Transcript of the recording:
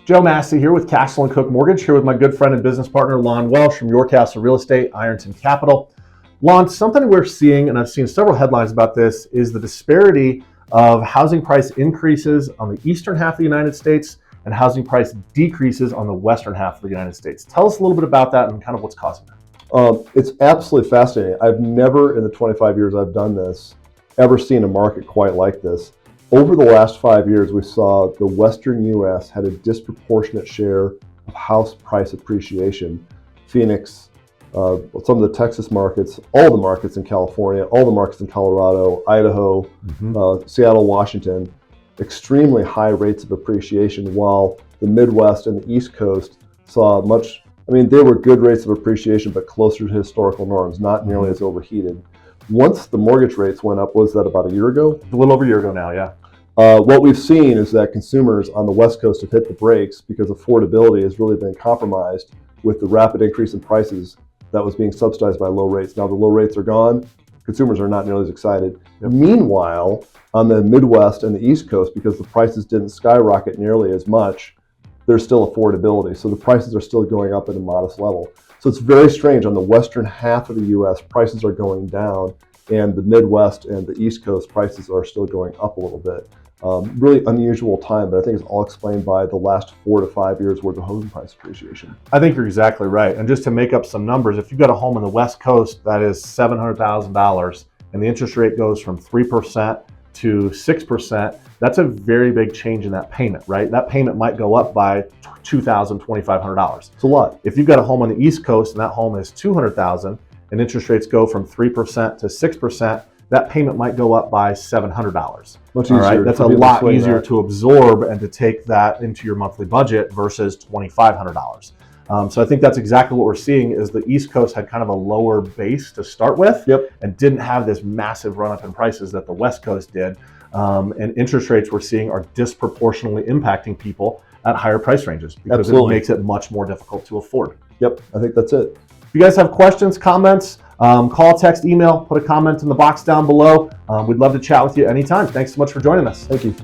Joe Massey here with Castle & Cook Mortgage, here with my good friend and business partner, Lon Welsh from Your Castle Real Estate, Ironton Capital. Lon, something we're seeing, and I've seen several headlines about this, is the disparity of housing price increases on the eastern half of the United States and housing price decreases on the western half of the United States. Tell us a little bit about that and kind of what's causing that. It's absolutely fascinating. I've never, in the 25 years I've done this, ever seen a market quite like this. Over the last 5 years, we saw the Western U.S. had a disproportionate share of house price appreciation. Phoenix, some of the Texas markets, all the markets in California, all the markets in Colorado, Idaho, Seattle, Washington, extremely high rates of appreciation, while the Midwest and the East Coast saw they were good rates of appreciation, but closer to historical norms, not nearly as overheated. Once the mortgage rates went up, was that about a year ago? A little over a year ago now, yeah. What we've seen is that consumers on the West Coast have hit the brakes because affordability has really been compromised with the rapid increase in prices that was being subsidized by low rates. Now the low rates are gone, consumers are not nearly as excited. Yep. Meanwhile, on the Midwest and the East Coast, because the prices didn't skyrocket nearly as much, there's still affordability. So the prices are still going up at a modest level. So it's very strange. On the western half of the U.S., prices are going down, and the Midwest and the East Coast prices are still going up a little bit. Really unusual time, but I think it's all explained by the last 4 to 5 years worth of home price appreciation. I think you're exactly right. And just to make up some numbers, if you've got a home on the West Coast that is $700,000 and the interest rate goes from 3% to 6%, that's a very big change in that payment, right? That payment might go up by $2,000, $2,500. It's a lot. If you've got a home on the East Coast and that home is $200,000 and interest rates go from 3% to 6%, that payment might go up by $700. Much easier. Right? That's a lot easier to absorb and to take that into your monthly budget versus $2,500. So I think that's exactly what we're seeing is the East Coast had kind of a lower base to start with. Yep. And didn't have this massive run up in prices that the West Coast did. And interest rates we're seeing are disproportionately impacting people at higher price ranges because Absolutely. It makes it much more difficult to afford. Yep, I think that's it. If you guys have questions, comments, call, text, email, put a comment in the box down below. We'd love to chat with you anytime. Thanks so much for joining us. Thank you.